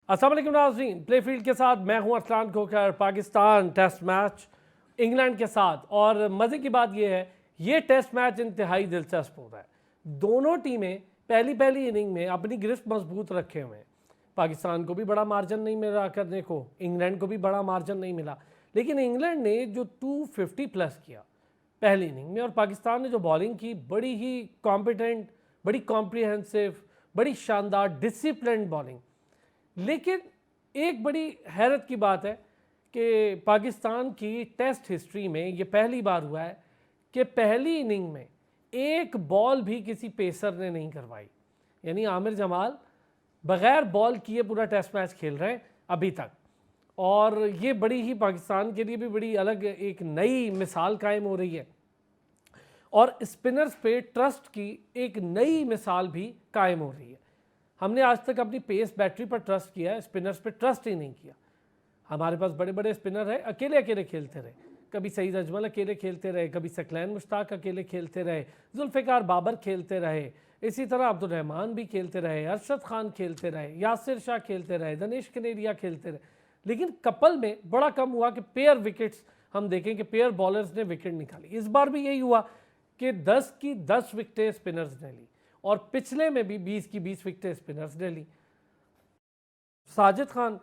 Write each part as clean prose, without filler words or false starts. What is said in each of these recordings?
अस्सलाम वालेकुम नाज़रीन, प्लेफील्ड के साथ मैं हूं Arsalan Khokhar. Pakistan test match England के साथ, और मज़े की बात यह है ये टेस्ट मैच इंतहाई दिलचस्प हो रहा है। दोनों टीमें पहली इनिंग में अपनी गिरफ्त मजबूत रखे हुए हैं। पाकिस्तान को भी बड़ा मार्जिन नहीं मिला करने को, इंग्लैंड को भी बड़ा मार्जिन नहीं मिला, लेकिन इंग्लैंड ने जो 250 प्लस किया पहली इनिंग में, और पाकिस्तान ने जो बॉलिंग की बड़ी ही कॉम्पिटेंट, बड़ी कॉम्प्रिहेंसिव, बड़ी शानदार डिसिप्लिन्ड बॉलिंग। लेकिन एक बड़ी हैरत की बात है कि पाकिस्तान की टेस्ट हिस्ट्री में ये पहली बार हुआ है कि पहली इनिंग में एक बॉल भी किसी पेसर ने नहीं करवाई। यानी आमिर जमाल बग़ैर बॉल किए पूरा टेस्ट मैच खेल रहे हैं अभी तक, और ये बड़ी ही पाकिस्तान के लिए भी बड़ी अलग एक नई मिसाल कायम हो रही है, और स्पिनर्स पे ट्रस्ट की एक नई मिसाल भी कायम हो रही है। हमने आज तक अपनी पेस बैटरी पर ट्रस्ट किया है, स्पिनर्स पे ट्रस्ट ही नहीं किया। हमारे पास बड़े बड़े स्पिनर हैं, अकेले अकेले खेलते रहे। कभी सईद अजमल अकेले खेलते रहे, कभी सकलैन मुश्ताक अकेले खेलते रहे, जुल्फ़िकार बाबर खेलते रहे, इसी तरह अब्दुल रहमान भी खेलते रहे, अरशद खान खेलते रहे, यासिर शाह खेलते रहे, दनेश कनेरिया खेलते रहे। लेकिन कपल में बड़ा कम हुआ कि पेयर विकेट्स हम देखें कि पेयर बॉलर्स ने विकेट निकाली। इस बार भी यही हुआ कि 10 की 10 विकेटें स्पिनर्स ने ली, और पिछले में भी 20 की 20 विकेटें स्पिनर्स ने ली। साजिद खान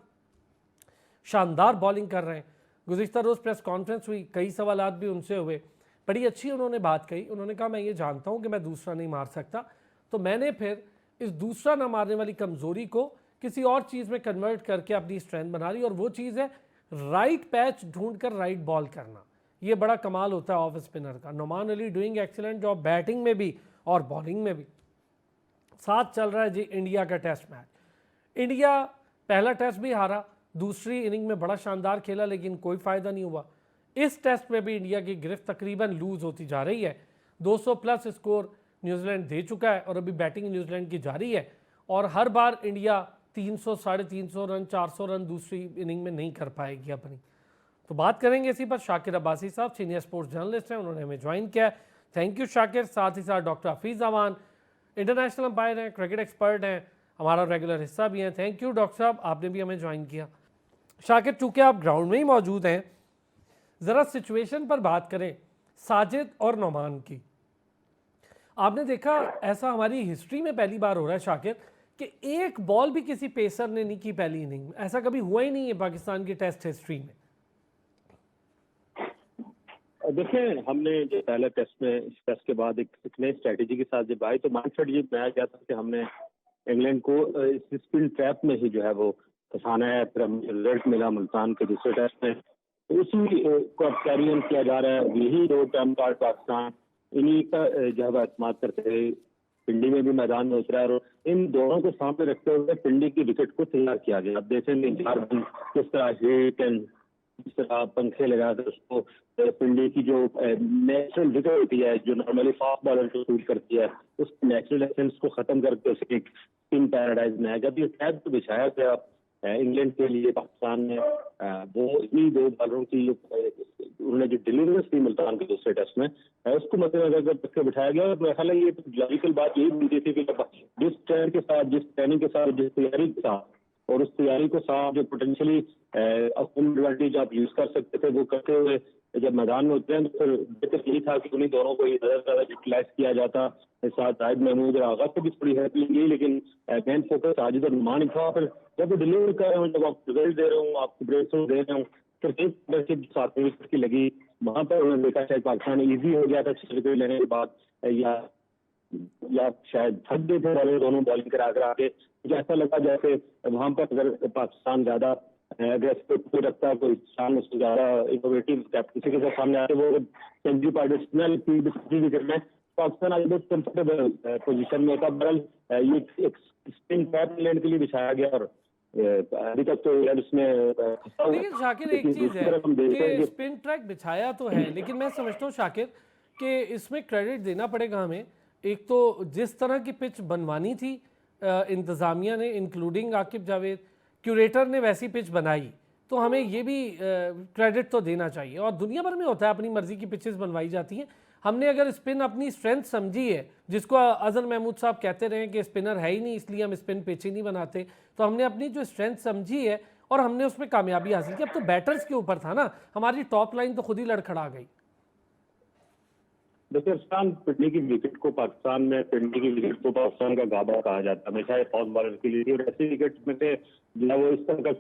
शानदार बॉलिंग कर रहे हैं। गुज़िश्ता रोज़ प्रेस कॉन्फ्रेंस हुई, कई सवालात भी उनसे हुए, बड़ी अच्छी उन्होंने बात कही। उन्होंने कहा मैं ये जानता हूँ कि मैं दूसरा नहीं मार सकता, तो मैंने फिर इस दूसरा ना मारने वाली कमज़ोरी को किसी और चीज़ में कन्वर्ट करके अपनी स्ट्रेंथ बना ली, और वो चीज़ है राइट पैच ढूंढ कर राइट बॉल करना। ये बड़ा कमाल होता है ऑफ स्पिनर का। Noman Ali doing excellent job batting में भी और बॉलिंग में भी। साथ चल रहा है जी इंडिया का टेस्ट मैच। इंडिया पहला टेस्ट भी हारा, दूसरी इनिंग में बड़ा शानदार खेला, लेकिन कोई फ़ायदा नहीं हुआ। इस टेस्ट में भी इंडिया की गिरफ्त तकरीबन लूज़ होती जा रही है। 200 प्लस स्कोर न्यूजीलैंड दे चुका है, और अभी बैटिंग न्यूजीलैंड की जारी है, और हर बार इंडिया 300, 350 रन, 400 रन दूसरी इनिंग में नहीं कर पाएगी अपनी। तो बात करेंगे इसी पर। शाकिर अब्बासी साहब सीनियर स्पोर्ट्स जर्नलिस्ट हैं, उन्होंने हमें ज्वाइन किया है। Thank you Shakir. साथ ही साथ doctor Hafeez Awan international umpire हैं, क्रिकेट एक्सपर्ट हैं, हमारा रेगुलर हिस्सा भी हैं। थैंक यू डॉक्टर साहब, आपने भी हमें ज्वाइन किया। शाकिर, चूँकि आप ग्राउंड में ही मौजूद हैं, ज़रा सिचुएशन पर बात करें साजिद और नोमान की। आपने देखा ऐसा हमारी हिस्ट्री में पहली बार हो रहा है शाकिर कि एक बॉल भी किसी पेसर ने नहीं की पहली इनिंग में। ऐसा कभी हुआ ही नहीं है पाकिस्तान की टेस्ट हिस्ट्री में। देखिए, हमने जो पहले टेस्ट में इस टेस्ट के बाद एक नई स्ट्रेटेजी के साथ जब आए, तो माइंडसेट ये बनाया गया था कि हमने इंग्लैंड को इस स्पिन ट्रैप में ही जो है वो फंसाना है। फिर हमें रिजल्ट मिला मुल्तान के दूसरे टेस्ट में, तो उसी को अब कैरी ऑन किया जा रहा है। यही दो टर्म कार्ड पाकिस्तान इन्हीं का जो है एतमाद करते हुए पिंडी में भी मैदान में उतरा है, और इन दोनों को सामने रखते हुए पिंडी की विकेट को तैयार किया गया। अब देखेंगे 4 रन किस तरह हिट एंड जिस तरह पंखे लगाकर उसको पिंडी की जो नेचुरल विकेट होती है, जो नॉर्मली फास्ट बॉलर को सूट करती है, उस नेचुरल एसेंस को खत्म करके उसे एक स्पिन पैराडाइज बनाया गया। ये टैग तो बिछाया गया इंग्लैंड के लिए पाकिस्तान ने। वो इन्हीं दो बॉलरों की उन्होंने जो डिलीवरेंस थी मुल्तान के दूसरे टेस्ट में, उसको मद्देनजर रख के बिठाया गया। और मेरा ख्याल है ये लॉजिकल बात यही बनती थी कि जिस ट्रेंड के साथ, जिस ट्रेनिंग के साथ, जिस तैयारी के साथ, और उस तैयारी को साथ जो पोटेंशियली एडवांटेज आप यूज कर सकते थे, वो करते हुए जब मैदान में उतरे, तो फिर बेहतर यही था कि उन्हीं दोनों को ज्यादा यूटिलाइज किया जाता। साथ शाहिद महमूद और आगा को भी थोड़ी हेल्प मिली, लेकिन मेन फोकस साजिद और नुमान था। फिर जब वो डिलीवर कर रहे हूँ, जब आप रिजल्ट दे रहे हूँ, आपको ब्रेक थ्रू दे रहे हूँ, फिर एक सातवीं विकेट की लगी, वहां पर उन्होंने देखा शायद पाकिस्तान ईजी हो गया था 6 विकेट लेने के बाद, या शायद थक गए थे बॉलर दोनों बॉलिंग करा कर आके। मुझे ऐसा लगा जैसे वहां पर अगर पाकिस्तान ज्यादा अग्रेसिव रखता, कोई सामने उसको ज्यादा इनोवेटिव कैप्टनसी के साथ सामने आते, वो सेंचुरी पार्टिशनल विकेट में पाकिस्तान आज बहुत कंफर्टेबल पोजीशन में था। बहरहाल ये एक स्पिन ट्रैप इंग्लैंड के लिए बिछाया गया, और अभी तक तो यार उसमें लेकिन शाकिर एक चीज़ है कि स्पिन ट्रैक बिछाया तो है, लेकिन मैं समझता हूँ शाकिर कि इसमें क्रेडिट देना पड़ेगा हमें। एक तो जिस तरह की पिच बनवानी थी इंतज़ामिया ने, इंक्लूडिंग आकिब जावेद, क्यूरेटर ने वैसी पिच बनाई, तो हमें ये भी क्रेडिट तो देना चाहिए। और दुनिया भर में होता है, अपनी मर्ज़ी की पिचेस बनवाई जाती हैं। हमने अगर स्पिन अपनी स्ट्रेंथ समझी है, जिसको अजहर महमूद साहब कहते रहे कि स्पिनर है ही नहीं इसलिए हम स्पिन पिच ही नहीं बनाते, तो हमने अपनी जो स्ट्रेंथ समझी है और हमने उसमें कामयाबी हासिल की। अब तो बैटर्स के ऊपर था ना, हमारी टॉप लाइन तो खुद ही लड़खड़ा गई। देखिए इरफान, पिंडी की विकेट को पाकिस्तान में, पिंडी की विकेट को पाकिस्तान का गाबा कहा जाता है हमेशा फास्ट बॉलर के लिए, और ऐसी विकेट में से जो है वो इस तरह का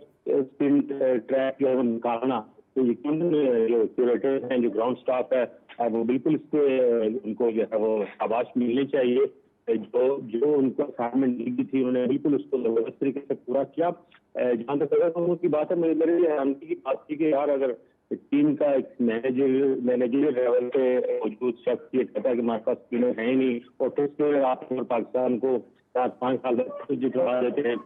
स्पिन ट्रैक जो है वो निकालना, तो यकीन जो क्यूरेटर हैं, जो ग्राउंड स्टाफ है, वो बिल्कुल इसके उनको जो है वो शाबाश मिलनी चाहिए। जो जो उनको असाइनमेंट दी थी उन्होंने बिल्कुल उसको जबरदस्त तरीके से पूरा किया। जहाँ तक अगर की बात है, मेरी हैरानगी की बात थी कि यार अगर टीम का एक मैनेजरियल लेवल पे मौजूद शख्स ये कहता है कि हमारे पास स्पिनर है ही नहीं, और टेस्ट में आप पाकिस्तान को 4-5 साल तक जितवा देते हैं,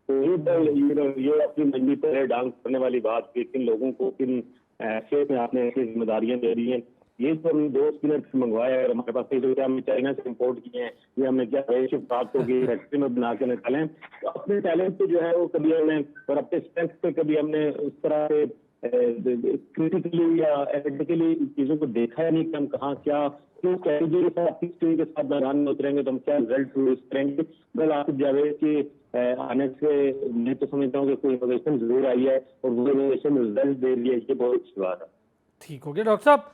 तो ये अपनी मंजिल पर डांस करने वाली बात थी। किन लोगों को किन ऐसे में आपने ऐसी जिम्मेदारियां दे दी हैं। ये तो हमने 2 स्पिनर मंगवाए, अगर हमारे पास नहीं तो क्या हमने चाइना से इम्पोर्ट किए हैं, ये हमने क्या रेशिप प्राप्त होगी फैक्ट्री में बना के निकालें। तो अपने टैलेंट पे जो है वो कभी हमने, और अपने स्ट्रेंथ पे कभी हमने उस तरह से क्रिटिकली या एथिकली चीजों को देखा है नहीं कि हम कहाँ क्या क्यों स्ट्रेटेजी के साथ, किस टीम के साथ मैदान में उतरेंगे तो हम क्या रिजल्ट प्रोड्यूस करेंगे। बल आसिफ जावेद के आने से मैं तो समझता हूँ कि कोई इनोवेशन जरूर आई है और वो इनोवेशन रिजल्ट दे रही है, ये बहुत अच्छी बात है। ठीक हो गया डॉक्टर साहब,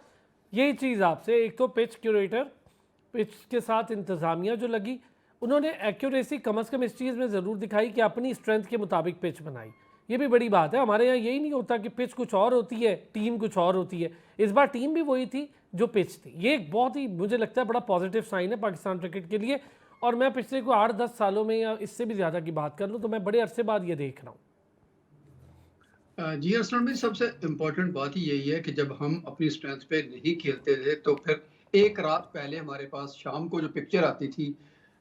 यही चीज़ आपसे, एक तो पिच क्यूरेटर, पिच के साथ इंतज़ामिया जो लगी, उन्होंने एक्यूरेसी कम अज़ कम इस चीज़ में ज़रूर दिखाई कि अपनी स्ट्रेंथ के मुताबिक पिच बनाई। ये भी बड़ी बात है। हमारे यहाँ यही नहीं होता कि पिच कुछ और होती है, टीम कुछ और होती है। इस बार टीम भी वही थी जो पिच थी। ये एक बहुत ही, मुझे लगता है, बड़ा पॉजिटिव साइन है पाकिस्तान क्रिकेट के लिए। और मैं पिछले को 8-10 सालों में या इससे भी ज़्यादा की बात कर लूँ तो मैं बड़े अरसे बाद ये देख रहा हूँ। जी असलम भाई, सबसे इम्पोर्टेंट बात ही यही है कि जब हम अपनी स्ट्रेंथ पे नहीं खेलते थे तो फिर एक रात पहले हमारे पास शाम को जो पिक्चर आती थी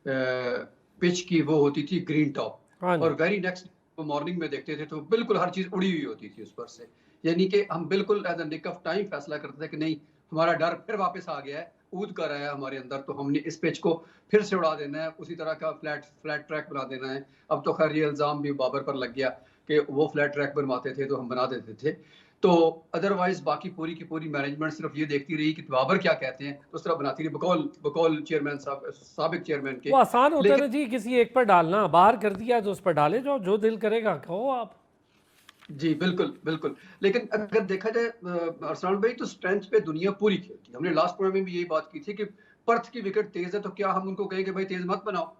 पिच की, वो होती थी ग्रीन टॉप, और वेरी नेक्स्ट मॉर्निंग में देखते थे तो बिल्कुल हर चीज उड़ी हुई होती थी उस पर से। यानी कि हम बिल्कुल as a nick of time फैसला करते थे कि नहीं, हमारा डर फिर वापस आ गया है, ऊद कर आया हमारे अंदर, तो हमने इस पिच को फिर से उड़ा देना है, उसी तरह का फ्लैट ट्रैक बना देना है। अब तो खैर ये इल्जाम भी बाबर पर लग गया कि वो फ्लैट ट्रैक बनवाते थे तो हम बना देते थे। तो अदरवाइज बाकी पूरी की पूरी मैनेजमेंट सिर्फ ये देखती रही कि बाबर क्या कहते हैं तो उस तरह बनाती रही, बकौल चेयरमैन साहब, साबिक चेयरमैन के। वो आसान होता है जी, किसी एक पर डालना, बाहर कर दिया तो उस पर डाले जाओ, जो दिल करेगा कहो आप। जी बिल्कुल बिल्कुल। लेकिन अगर देखा जाए अरसलान भाई, तो स्ट्रेंथ पे दुनिया पूरी खेलती है। हमने लास्ट प्रोग्राम में भी यही बात की थी कि पर्थ की विकेट तेज है तो क्या हम उनको कहें कि भाई तेज मत बनाओ,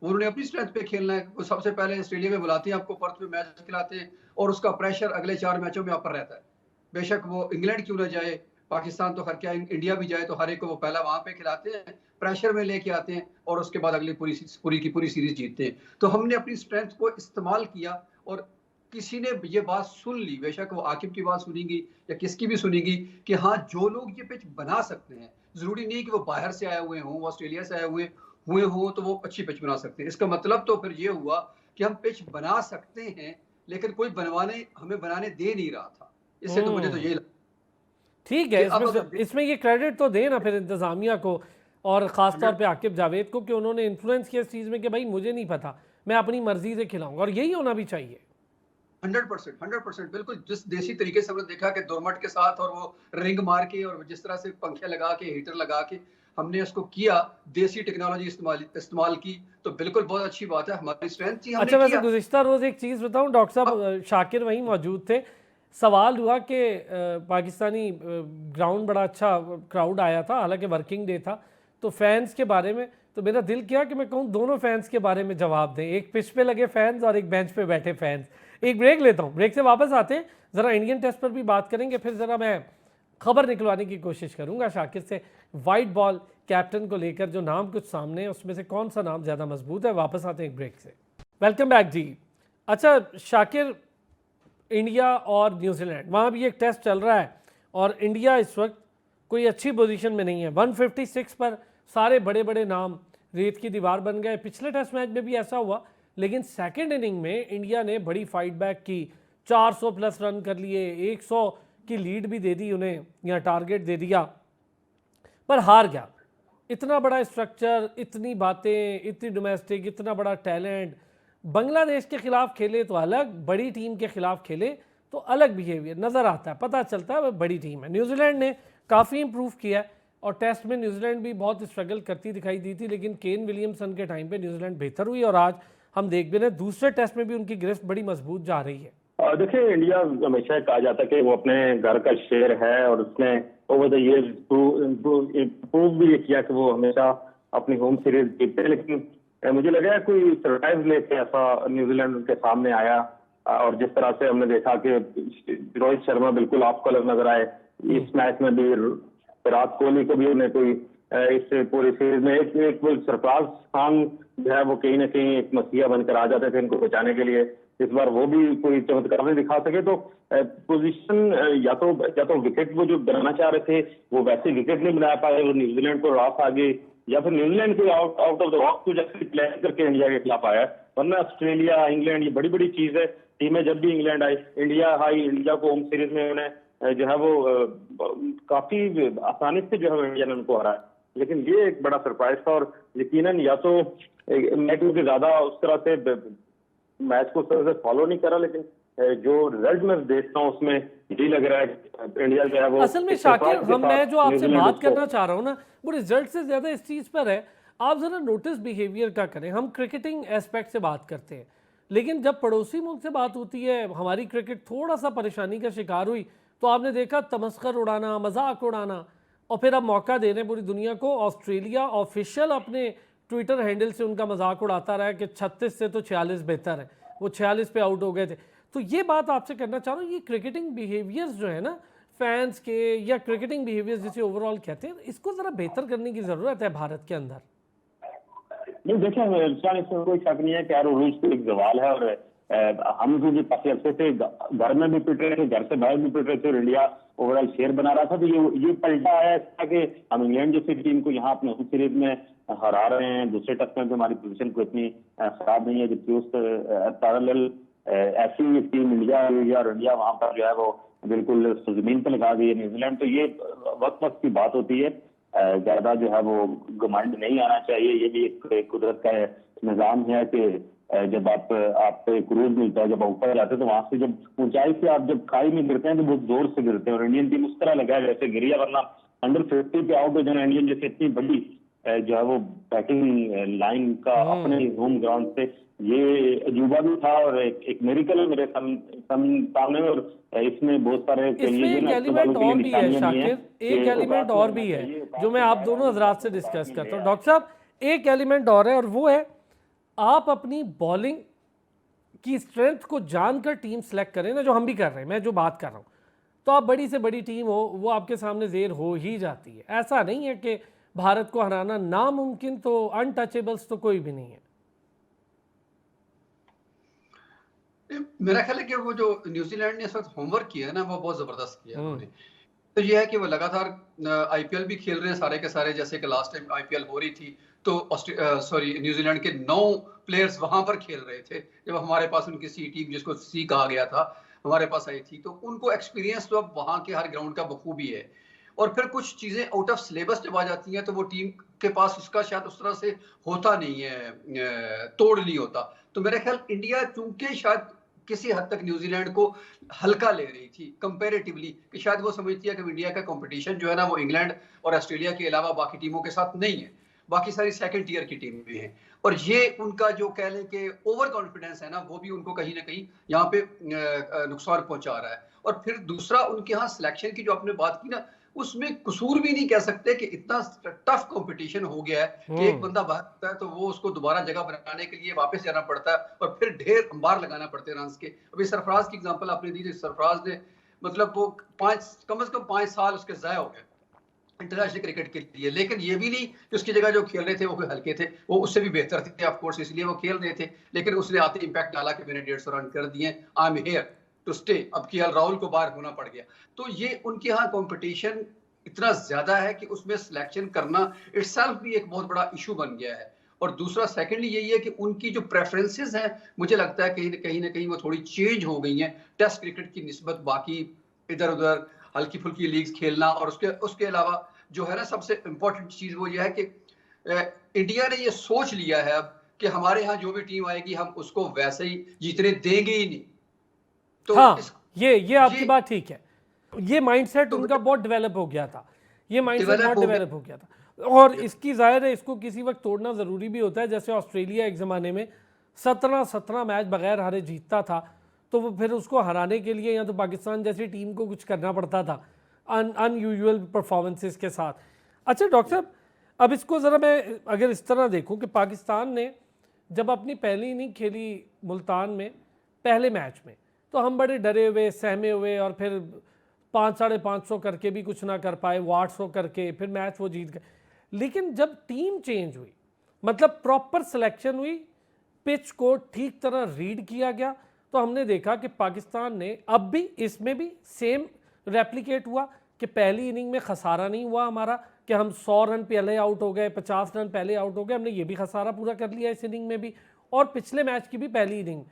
उन्होंने अपनी स्ट्रेंथ पे खेलना है। वो सबसे पहले ऑस्ट्रेलिया में बुलाते हैं आपको, पर्थ में मैच खिलाते हैं और उसका प्रेशर अगले 4 मैचों में आप पर रहता है। बेशक वो इंग्लैंड क्यों ना जाए, पाकिस्तान तो हर क्या इंडिया भी जाए तो हर एक को वो पहला वहां पे खिलाते हैं, प्रेशर में लेके आते हैं और उसके बाद अगली पूरी की पूरी सीरीज जीतते हैं। तो हमने अपनी स्ट्रेंथ को इस्तेमाल किया और किसी ने ये बात सुन ली, बेशक वो आकिब की बात सुनेगी या किसकी भी सुनेगी, कि हाँ जो लोग ये पिच बना सकते हैं, जरूरी नहीं कि वो बाहर से आए हुए हों, ऑस्ट्रेलिया से आए हुए हो तो वो अच्छी पिच बना सकते हैं। इसका मतलब तो फिर ये हुआ कि हम पिच बना सकते हैं लेकिन कोई हमें बनाने दे नहीं रहा था। इससे तो मुझे तो यही ठीक है, इसमें ये क्रेडिट तो देना फिर इंतजामिया को और ख़ास तौर पे आकिब जावेद को कि उन्होंने इन्फ्लुएंस किया इस चीज़ में कि भाई मुझे नहीं पता, मैं अपनी मर्जी से खिलाऊंगा, और यही होना भी चाहिए। 100% बिल्कुल। जिस देसी तरीके से हमने देखा कि दोरमट के साथ और वो रिंग मार के और जिस तरह से पंखे लगा के, हीटर लगा के हमने उसको किया, देसी टेक्नोलॉजी इस्तेमाल की, तो बिल्कुल बहुत अच्छी बात है, हमारी स्ट्रेंथ थी। अच्छा, वैसे गुज़िश्ता रोज़ एक चीज़ बताऊं, डॉक्टर साहब शाकिर वहीं मौजूद थे, सवाल हुआ कि पाकिस्तानी ग्राउंड बड़ा अच्छा क्राउड आया था, हालांकि वर्किंग डे था, तो फैंस के बारे में, तो मेरा दिल किया कि मैं कहूँ दोनों फैंस के बारे में जवाब दें, एक पिच पे लगे फैंस और एक बेंच पे बैठे फैंस। एक ब्रेक लेता हूँ, ब्रेक से वापस आते हैं, ज़रा इंडियन टेस्ट पर भी बात करेंगे, फिर ज़रा मैं खबर निकलवाने की कोशिश करूँगा शाकिर से, वाइट बॉल कैप्टन को लेकर जो नाम कुछ सामने है उसमें से कौन सा नाम ज़्यादा मजबूत है। वापस आते हैं एक ब्रेक से। वेलकम बैक जी। अच्छा शाकिर, इंडिया और न्यूजीलैंड, वहाँ भी एक टेस्ट चल रहा है और इंडिया इस वक्त कोई अच्छी पोजीशन में नहीं है। 156 पर सारे बड़े बड़े नाम रेत की दीवार बन गए। पिछले टेस्ट मैच में भी ऐसा हुआ, लेकिन सेकंड इनिंग में इंडिया ने बड़ी फाइट बैक की, 400 प्लस रन कर लिए, 100 की लीड भी दे दी उन्हें या टारगेट दे दिया, पर हार गया। इतना बड़ा स्ट्रक्चर, इतनी बातें, इतनी डोमेस्टिक, इतना बड़ा टैलेंट, बांग्लादेश के खिलाफ खेले तो अलग, बड़ी टीम के खिलाफ खेले तो अलग बिहेवियर नज़र आता है, पता चलता है वह बड़ी टीम है। न्यूजीलैंड ने काफ़ी इंप्रूव किया है, और टेस्ट में न्यूजीलैंड भी बहुत स्ट्रगल करती दिखाई दी थी, लेकिन केन विलियमसन के टाइम पे न्यूजीलैंड बेहतर हुई और आज हम देख भी रहे हैं दूसरे टेस्ट में भी उनकी गिरफ्त बड़ी मजबूत जा रही है। देखिए, इंडिया हमेशा कहा जाता है कि वो अपने घर का शेर है और उसने ओवर द ईयर्स प्रूव भी किया कि वो हमेशा अपनी होम सीरीज जीतते हैं। लेकिन मुझे लगा है कोई सरप्राइज लेके ऐसा न्यूजीलैंड उनके सामने आया और जिस तरह से हमने देखा कि रोहित शर्मा बिल्कुल ऑफ कलर नजर आए इस मैच में भी, विराट कोहली को भी उन्हें कोई इस पूरी सीरीज में एक सरफराज खान जो है वो कहीं ना कहीं एक मसीहा बनकर आ जाते थे इनको बचाने के लिए। इस बार वो भी कोई चमत्कार नहीं दिखा सके, तो पोजीशन या तो विकेट वो जो बनाना चाह रहे थे वो वैसे विकेट नहीं बना पाए, वो न्यूजीलैंड को रास आ गई, या फिर न्यूजीलैंड को आउट ऑफ द बॉक्स को जैसे प्लान करके इंडिया के खिलाफ आया। वरना ऑस्ट्रेलिया, इंग्लैंड, ये बड़ी बड़ी चीज है। टीमें जब भी इंग्लैंड आई, इंडिया को होम सीरीज में उन्हें जो है वो काफी आसानी से जो है इंडिया ने उनको हराया। लेकिन ये एक बड़ा सरप्राइज था और यकीनन या तो मैं क्योंकि ज्यादा उस तरह से मैच को उस तरह से फॉलो नहीं करा, लेकिन जो रिजल्ट में देखता हूँ उसमें यही लग रहा है कि इंडिया जो है वो असल में शाकिर मैं जो आपसे बात करना चाह रहा हूँ ना वो रिजल्ट से ज्यादा इस चीज पर है, आप जरा नोटिस बिहेवियर का करें। हम क्रिकेटिंग एस्पेक्ट से बात करते हैं, लेकिन जब पड़ोसी मुल्क से बात होती है, हमारी क्रिकेट थोड़ा सा परेशानी का शिकार हुई तो आपने देखा तमस्कर उड़ाना, मजाक उड़ाना, और फिर अब मौका दे रहे हैं पूरी दुनिया को। ऑस्ट्रेलिया ऑफिशियल अपने ट्विटर हैंडल से उनका मजाक उड़ाता रहा है कि 36 से तो 46 बेहतर है, वो 46 पे आउट हो गए थे। तो ये बात आपसे करना चाह रहा हूँ, ये क्रिकेटिंग बिहेवियर्स जो है ना फैंस के, या क्रिकेटिंग बिहेवियर्स जिसे ओवरऑल कहते हैं, इसको जरा बेहतर करने की जरूरत है भारत के अंदर। नहीं, देखिए इसमें कोई शक नहीं है कि रूल्स को एक सवाल है और हम भी काफी अर्से से घर में भी पिट रहे थे, घर से बाहर भी पिट रहे थे और इंडिया ओवरऑल शेयर बना रहा था। तो ये पलटा आया था कि हम इंग्लैंड जैसी टीम को यहाँ अपने होम सीरीज में हरा रहे हैं। दूसरे टेस्ट में भी हमारी पोजीशन को इतनी खराब नहीं है, जबकि उस पैरेलल ऐसी टीम इंडिया हुई और इंडिया वहां पर जो है वो बिल्कुल जमीन पर लगा दी है न्यूजीलैंड। तो ये वक्त की बात होती है, ज्यादा जो है वो घमंड नहीं आना चाहिए। ये भी एक कुदरत का निजाम है कि जब आपको एक क्रूज मिलता है, जब आप ऊपर जाते हैं तो वहां से जब ऊंचाई से आप जब खाई में गिरते हैं तो बहुत जोर से गिरते हैं, और इंडियन टीम उस तरह लगा है जैसे गिरी है। वरना अंडर 50 पे आउट हो जाना इंडियन जैसे इतनी बड़ी जो है वो बैटिंग लाइन का अपने होम ग्राउंड से, ये अजूबा भी था और एक मेरिकल है मेरे सामने। और इसमें बहुत सारे इसमें एक एलिमेंट और भी है शाकिर, एक एलिमेंट और भी है जो मैं आप दोनों हजरात से डिस्कस करता हूँ। डॉक्टर साहब, एक एलिमेंट और है और वो है आप अपनी बॉलिंग की स्ट्रेंथ को जानकर टीम सेलेक्ट करें ना, जो हम भी कर रहे हैं, मैं जो बात कर रहा हूँ, तो आप बड़ी से बड़ी टीम हो वो आपके सामने जेर हो ही जाती है। ऐसा नहीं है कि भारत को हराना नामुमकिन, तो अनटचेबल्स तो कोई भी नहीं है। मेरा ख्याल है कि वो जो न्यूजीलैंड ने इस वक्त होमवर्क किया है ना वो बहुत जबरदस्त किया है उन्होंने। तो ये है कि वो लगातार आईपीएल भी खेल रहे हैं सारे के सारे, जैसे कि लास्ट टाइम आईपीएल हो रही थी तो न्यूजीलैंड के 9 प्लेयर्स वहां पर खेल रहे थे जब हमारे पास उनकी सी टीम, जिसको सी कहा गया था, हमारे पास आई थी। तो उनको एक्सपीरियंस तो अब वहां के हर ग्राउंड का बखूबी है। और फिर कुछ चीजें आउट ऑफ सिलेबस जब आ जाती हैं तो वो टीम के पास उसका शायद उस तरह से होता नहीं है, तोड़ नहीं होता। तो मेरा ख्याल इंडिया चूंकि शायद किसी हद तक न्यूजीलैंड को हल्का ले रही थी कंपैरेटिवली, कि शायद वो समझती है कि इंडिया का कंपटीशन जो है ना वो इंग्लैंड और ऑस्ट्रेलिया के अलावा बाकी टीमों के साथ नहीं है, बाकी सारी सेकंड टियर की टीम में है। और ये उनका जो कह लें कि ओवर कॉन्फिडेंस है ना, वो भी उनको कहीं ना कहीं यहाँ पे नुकसान पहुंचा रहा है। और फिर दूसरा उनके यहाँ सिलेक्शन की जो आपने बात की ना, उसमें कसूर भी नहीं कह सकते कि इतना टफ कंपटीशन हो गया है कि एक बंदा बाहर है तो वो उसको दोबारा जगह बनाने के लिए वापस जाना पड़ता है और फिर ढेर अंबार लगाना पड़ते हैं रन के। अभी सरफराज की एग्जांपल आपने दी थी, सरफराज ने मतलब वो कम से कम 5 साल उसके जाया हो गए इंटरनेशनल क्रिकेट के लिए। लेकिन ये भी नहीं कि उसकी जगह जो खेल रहे थे वो कोई हल्के थे, वो उससे भी बेहतर थे ऑफ कोर्स, इसलिए वो खेल रहे थे। लेकिन उसने आते इम्पैक्ट डाला कि मैंने 150 रन कर दिए, I am here to stay. अब केएल राहुल को बाहर होना पड़ गया। तो ये उनके यहाँ कंपटीशन इतना ज्यादा है कि उसमें सिलेक्शन करना इटसेल्फ भी एक बहुत बड़ा इशू बन गया है। और दूसरा सेकंडली यही है कि उनकी जो प्रेफरेंसेस हैं, मुझे लगता है कहीं ना कहीं वो थोड़ी चेंज हो गई हैं टेस्ट क्रिकेट की निस्बत बाकी इधर उधर हल्की फुल्की लीग्स खेलना। और उसके अलावा जो है ना सबसे इम्पोर्टेंट चीज वो ये है कि इंडिया ने ये सोच लिया है अब कि हमारे यहाँ जो भी टीम आएगी हम उसको वैसे ही जीतने देंगे ही नहीं। तो हाँ, ये आपकी बात ठीक है, ये माइंडसेट उनका बहुत डेवलप हो गया था। ये माइंडसेट Develop बहुत हो गया। डेवलप हो गया था। और इसकी जाहिर है इसको किसी वक्त तोड़ना ज़रूरी भी होता है। जैसे ऑस्ट्रेलिया एक ज़माने में 17 मैच बगैर हारे जीतता था, तो वो फिर उसको हराने के लिए या तो पाकिस्तान जैसी टीम को कुछ करना पड़ता था अनयूजुअल परफॉर्मेंसेस के साथ। अच्छा डॉक्टर साहब, अब इसको ज़रा मैं अगर इस तरह देखूं कि पाकिस्तान ने जब अपनी पहली इनिंग खेली मुल्तान में पहले मैच में, तो हम बड़े डरे हुए सहमे हुए और फिर 500-550 करके भी कुछ ना कर पाए, 800 करके फिर मैच वो जीत गए। लेकिन जब टीम चेंज हुई, मतलब प्रॉपर सिलेक्शन हुई, पिच को ठीक तरह रीड किया गया, तो हमने देखा कि पाकिस्तान ने अब भी इसमें भी सेम रेप्लिकेट हुआ कि पहली इनिंग में खसारा नहीं हुआ हमारा कि हम 100 रन पहले आउट हो गए, 50 रन पहले आउट हो गए, हमने ये भी खसारा पूरा कर लिया इस इनिंग में भी, और पिछले मैच की भी पहली इनिंग।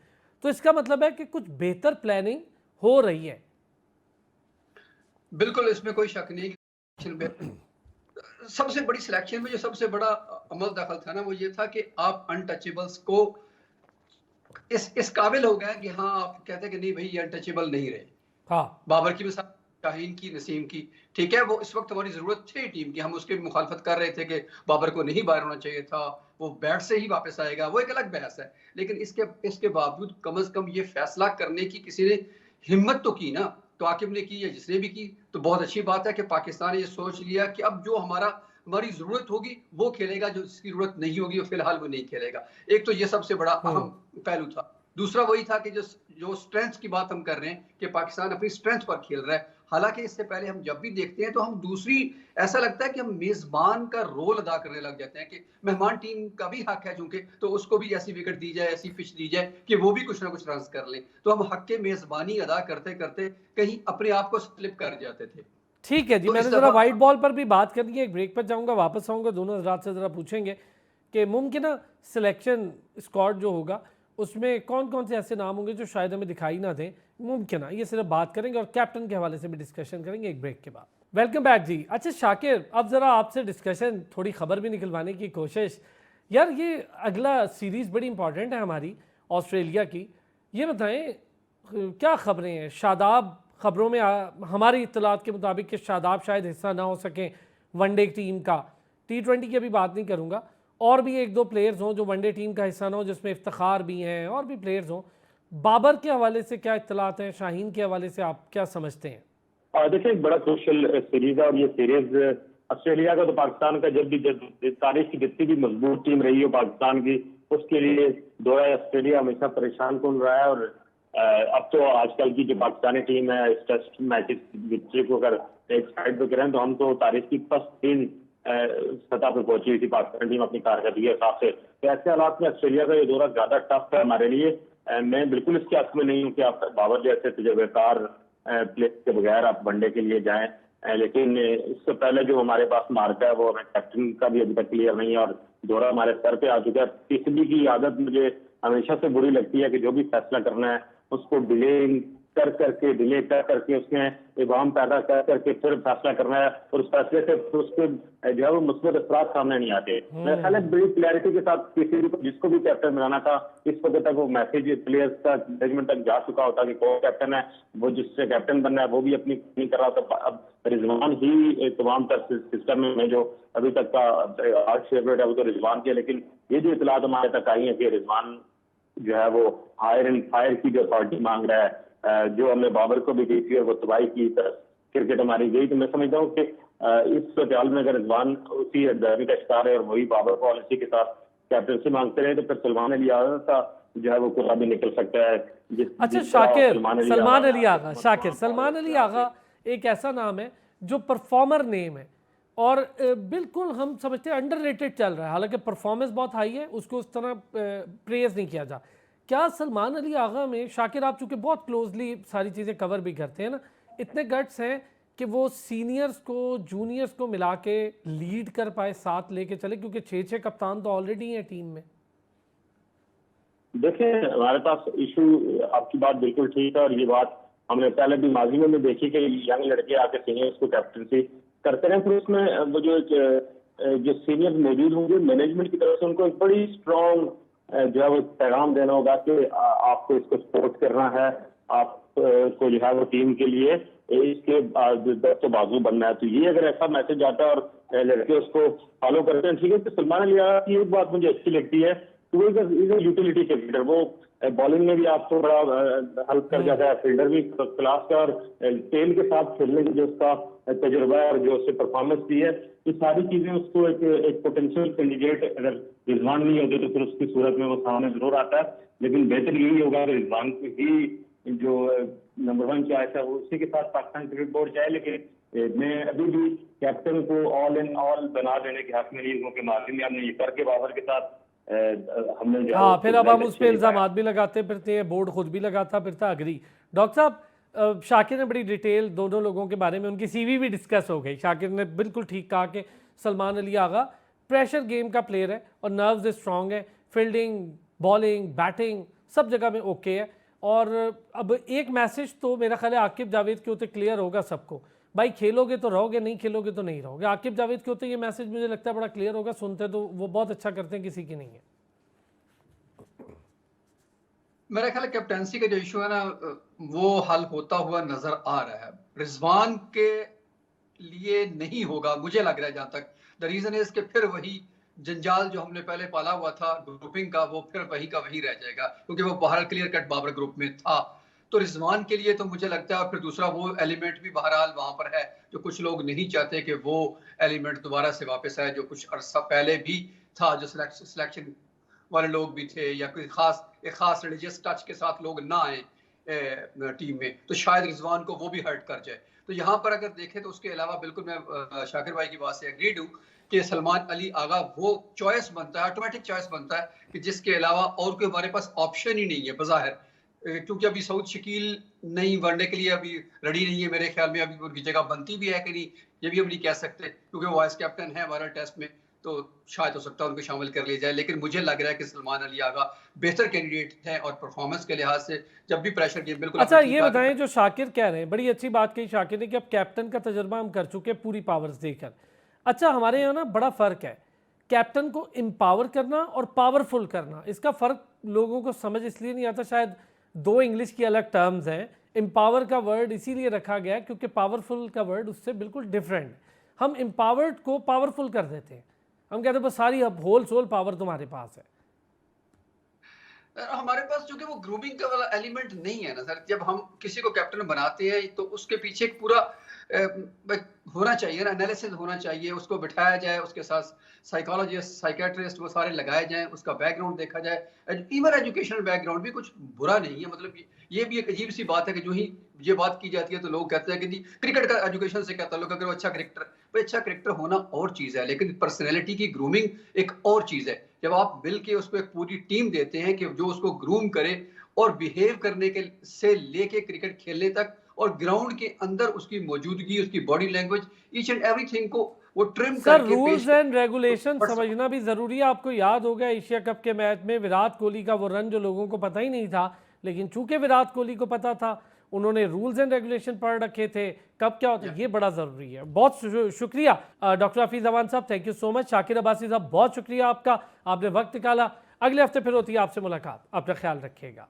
तो इसका मतलब है कि कुछ बेहतर प्लानिंग हो रही है। बिल्कुल, इसमें कोई शक नहीं। सबसे बड़ी सिलेक्शन में जो सबसे बड़ा अमल दखल था ना, वो ये था कि आप अनटचेबल्स को इस काबिल हो गए कि हाँ, आप कहते हैं कि नहीं भाई ये अनटचेबल नहीं रहे। हाँ, बाबर की मिसाल, शाहीन की, नसीम की, ठीक है, वो इस वक्त हमारी जरूरत थी टीम की, हम उसकी मुखालफत कर रहे थे कि बाबर को नहीं बाहर होना चाहिए था, वो बैट से ही वापस आएगा, वो एक अलग बहस है। लेकिन इसके बावजूद कम से कम ये फैसला करने की किसी ने हिम्मत तो की ना, तो आकिब ने की या जिसने भी की, तो बहुत अच्छी बात है कि पाकिस्तान ने ये सोच लिया कि अब जो हमारी जरूरत होगी वो खेलेगा, जो जिसकी जरूरत नहीं होगी वो फिलहाल वो नहीं खेलेगा। एक तो ये सबसे बड़ा अहम पहलू था। दूसरा वही था कि जो स्ट्रेंथ की बात हम कर रहे हैं कि पाकिस्तान अपनी स्ट्रेंथ पर खेल रहा है। हालांकि इससे पहले हम जब भी देखते हैं तो हम दूसरी, ऐसा लगता है कि हम मेजबान का रोल अदा करने लग जाते हैं कि मेहमान टीम का भी हक है चूंकि, तो उसको भी ऐसी विकेट दी जाए, ऐसी पिच दी जाए कि वो भी कुछ ना कुछ रन कर ले। तो हम हक के मेजबानी अदा करते करते कहीं अपने आप को स्लिप कर जाते थे। ठीक है जी। तो मैंने इस ज़रा दफा वाइट बॉल पर भी बात करनी है, एक ब्रेक पर जाऊंगा, वापस आऊंगा, दोनों हजरात से ज़रा पूछेंगे कि मुमकिन सिलेक्शन स्क्वाड जो होगा उसमें कौन कौन से ऐसे नाम होंगे जो शायद हमें दिखाई ना दें, मुमकिन ये सिर्फ बात करेंगे और कैप्टन के हवाले से भी डिस्कशन करेंगे एक ब्रेक के बाद। वेलकम बैक जी। अच्छा शाकिर, अब ज़रा आपसे डिस्कशन, थोड़ी ख़बर भी निकलवाने की कोशिश। यार ये अगला सीरीज़ बड़ी इंपॉर्टेंट है हमारी ऑस्ट्रेलिया की, ये बताएं क्या ख़बरें हैं? शादाब, ख़बरों में हमारी इत्तलात के मुताबिक कि शादाब शायद हिस्सा ना हो सकें वनडे टीम का, T20 की अभी बात नहीं करूँगा, और भी एक दो प्लेयर्स हों जो वनडे टीम का हिस्सा ना हो, जिसमें इफ्तिखार भी हैं और भी प्लेयर्स हों। बाबर के हवाले से क्या इत्तलात हैं? शाहीन के हवाले से आप क्या समझते हैं? देखिए, एक बड़ा क्रूशल सीरीज है और ये सीरीज ऑस्ट्रेलिया का तो पाकिस्तान का जब तारीख की जितनी भी मजबूत टीम रही हो पाकिस्तान की, उसके लिए दौरा ऑस्ट्रेलिया हमेशा परेशान कौन रहा है। और अब तो आजकल की जो पाकिस्तानी टीम है इस टेस्ट मैचेस विक्ट्री को अगर एक साइड पे करें तो हम तो तारीख की फर्स्ट 3 सतह पे पहुंची हुई थी पाकिस्तान टीम अपनी कारकर्दगी के हिसाब से। तो ऐसे हालात में ऑस्ट्रेलिया का ये दौरा ज्यादा टफ है हमारे लिए। मैं बिल्कुल इसके हक में नहीं हूँ कि आप बाबर जैसे तजुर्बेकार प्लेयर के बगैर आप वनडे के लिए जाएं, लेकिन इससे पहले जो हमारे पास मार्ग है वो हमें कैप्टन का भी अभी तक क्लियर नहीं है और दौरा हमारे सर पे आ चुका है। पीसीबी की आदत मुझे हमेशा से बुरी लगती है कि जो भी फैसला करना है उसको डिले कर करके उसमें इबाम पैदा कर करके फिर फैसला करना है और उस फैसले से उसके जो है वो मुस्बत असरात सामने नहीं आते। मेरा ख्याल है बड़ी क्लैरिटी के साथ किसी भी जिसको भी कैप्टन बनाना था इस वक्त तक वो मैसेज प्लेयर्स तक मैनेजमेंट तक जा चुका होता कि कौन कैप्टन है, वो जिससे कैप्टन बनना है वो भी अपनी नहीं कर रहा था। अब रिजवान ही तमाम सिस्टम में जो अभी तक का आर्ट फेवरेट है वो तो रिजवान की है, लेकिन ये जो इतलात हमारे तक आई है कि रिजवान जो है वो हायर एंड फायर की जो अथॉरिटी मांग रहा है, जो हमने बाबर को भी दी थी और वो तबाही की तरफ क्रिकेट हमारी गई। तो मैं समझता हूँ कि इस सूरत में अगर रिजवान उसी दर्मी का शिकार है और वही बाबर पॉलिसी के साथ कैप्टनसी मांगते रहे तो फिर सलमान अली आगा का जो है वो कुर्रा भी निकल सकता है। अच्छा शाकिर, सलमान अली आगा, शाकिर सलमान अली आगा एक ऐसा नाम है जो परफॉर्मर नेम है और बिल्कुल हम समझते हैं अंडररेटेड चल रहा है, हालांकि परफॉर्मेंस बहुत हाई है, उसको उस तरह प्रेज नहीं किया जा। क्या सलमान अली आगा में, शाकिर आप चूंकि बहुत क्लोजली सारी चीज़ें कवर भी करते हैं ना, इतने गट्स हैं कि वो सीनियर्स को जूनियर्स को मिला के लीड कर पाए, साथ लेके चले, क्योंकि 6 कप्तान तो ऑलरेडी हैं टीम में। देखिए हमारे पास इशू, आपकी बात बिल्कुल ठीक है और ये बात हमने पहले भी माजी में भी देखी कि यंग लड़के आके सीनियर्स को कैप्टनसी करते रहे, फिर उसमें वो जो सीनियर मौजूद होंगे मैनेजमेंट की तरफ से उनको एक बड़ी स्ट्रॉन्ग जो है वो पैगाम देना होगा कि आपको इसको सपोर्ट करना है, आप को जो है वो टीम के लिए इसके दस्त बाजू बनना है। तो ये अगर ऐसा मैसेज आता है और लड़के उसको फॉलो करते हैं, ठीक है। तो सलमान अली आगा की एक बात मुझे अच्छी लगती है, तो वो इज यूटिलिटी क्रिकेटर, वो बॉलिंग में भी आपको बड़ा हेल्प कर जाता है, फील्डर भी क्लास का, और टेल के साथ खेलने की जो उसका तजुर्बा है और जो उससे परफॉर्मेंस भी है, ये सारी चीजें उसको एक पोटेंशियल कैंडिडेट, अगर रिजवान नहीं होते तो फिर उसकी सूरत में वो सामने जरूर आता है। लेकिन बेहतर यही होगा कि रिजवान को ही जो नंबर 1 चॉइस है वो उसी के साथ पाकिस्तान क्रिकेट बोर्ड चाहे। लेकिन मैं अभी भी कैप्टन को ऑल इन ऑल बना देने के हक में नहीं हूँ कि माजी में हमने ये करके बाबर के साथ हमने जो हाँ, फिर अब हम उस पर इल्ज़ाम भी लगाते फिरते हैं, बोर्ड खुद भी लगाता फिरता। अग्री डॉक्टर साहब, शाकिर ने बड़ी डिटेल दोनों लोगों के बारे में, उनकी सीवी भी डिस्कस हो गई। शाकिर ने बिल्कुल ठीक कहा कि सलमान अली आगा प्रेशर गेम का प्लेयर है और नर्व्स स्ट्रॉन्ग है, फील्डिंग, बॉलिंग, बैटिंग सब जगह में ओके है। और अब एक मैसेज तो मेरा ख्याल है आकिब जावेद के होते क्लियर होगा सबको, भाई खेलोगे तो रहोगे, नहीं खेलोगे तो नहीं रहोगे। आकिब जावेद के होते ये मैसेज मुझे लगता है बड़ा क्लियर होगा, सुनते तो वो बहुत अच्छा करते हैं, किसी की नहीं है। मेरा ख्याल है कैप्टेंसी का जो इशू है ना, वो हल होता हुआ नजर आ रहा है। रिजवान के लिए नहीं होगा मुझे लग रहा है, जहां तक द रीजन है इसके फिर वही जंजाल जो हमने पहले पाला हुआ था ग्रुपिंग का, वो फिर वही का वही रह जाएगा, क्योंकि वो बाहर क्लियर कट बाबर ग्रुप में था। तो रिजवान के लिए तो मुझे लगता है, और फिर दूसरा वो एलिमेंट भी बहरहाल वहां पर है जो कुछ लोग नहीं चाहते कि वो एलिमेंट दोबारा से वापस आए, जो कुछ अरसा पहले भी था, जो सिलेक्शन वाले लोग भी थे, या कोई एक खास रिलीजियस टच के साथ लोग ना आए टीम में, तो शायद रिजवान को वो भी हर्ट कर जाए। तो यहाँ पर अगर देखें तो उसके अलावा बिल्कुल मैं शाकिर भाई की बात से एग्रीड हूँ कि सलमान अली आगा वो चॉइस बनता है, ऑटोमेटिक चॉइस बनता है कि जिसके अलावा और कोई हमारे पास ऑप्शन ही नहीं है बज़ाहिर। क्योंकि अभी सऊद शकील नहीं वनडे के लिए अभी रेडी नहीं है, मेरे ख्याल में अभी उनकी जगह बनती भी है कि नहीं ये भी हम नहीं कह सकते, क्योंकि वो वाइस कैप्टन है हमारा टेस्ट में, तो शायद हो सकता है उनको शामिल कर लिया जाए। लेकिन मुझे लग रहा है कि सलमान अली आगा बेहतर कैंडिडेट है, और परफॉर्मेंस के लिहाज से जब भी प्रेशर गेम बिल्कुल। अच्छा ये बताएं, जो शाकिर कह रहे हैं, बड़ी अच्छी बात कही शाकिर ने कि अब कैप्टन का तजुर्बा हम कर चुके हैं पूरी पावर्स देकर। अच्छा हमारे यहाँ ना बड़ा फ़र्क है, कैप्टन को एम्पावर करना और पावरफुल करना, इसका फ़र्क लोगों को समझ इसलिए नहीं आता, शायद दो इंग्लिश की अलग टर्म्स हैं। एम्पावर का वर्ड इसीलिए रखा गया है क्योंकि पावरफुल का वर्ड उससे बिल्कुल डिफरेंट है। हम एम्पावर्ड को पावरफुल कर देते हैं, हम कहते हैं बस सारी अब होल सोल पावर तुम्हारे पास है। हमारे पास चूंकि वो ग्रूमिंग का वाला एलिमेंट नहीं है ना सर, जब हम किसी को कैप्टन बनाते हैं तो उसके पीछे एक पूरा होना चाहिए ना, एनालिसिस होना चाहिए, उसको बिठाया जाए, उसके साथ साइकोलॉजिस्ट, साइकेट्रिस्ट वो सारे लगाए जाएं, उसका बैकग्राउंड देखा जाए, इवन एजुकेशनल बैकग्राउंड भी कुछ बुरा नहीं है। मतलब ये भी एक अजीब सी बात है कि जो ही ये बात की जाती है तो लोग कहते हैं कि जी क्रिकेट का एजुकेशन से क्या ताल्लुक, अगर वो अच्छा क्रिकेटर, भाई अच्छा क्रिकेटर होना और चीज है, लेकिन पर्सनैलिटी की ग्रूमिंग एक और चीज है। जब आप मिल के उसको एक पूरी टीम देते हैं कि जो उसको ग्रूम करे और बिहेव करने के से लेके क्रिकेट खेलने तक, और ग्राउंड के अंदर उसकी मौजूदगी, उसकी body language, each and everything को वो ट्रिम सर करके रूल्स एंड रेगुलेशन समझना भी जरूरी है। आपको याद होगा एशिया कप के मैच में विराट कोहली का वो रन जो लोगों को पता ही नहीं था, लेकिन चूंकि विराट कोहली को पता था, उन्होंने रूल्स एंड रेगुलेशन पढ़ रखे थे, कब क्या होता है, ये बड़ा जरूरी है। बहुत शुक्रिया डॉक्टर हफीज अमान साहब, thank you so much. Shakir Abbasi साहब बहुत शुक्रिया आपका, आपने वक्त निकाला। अगले हफ्ते फिर होती है आपसे मुलाकात, अपना ख्याल रखिएगा।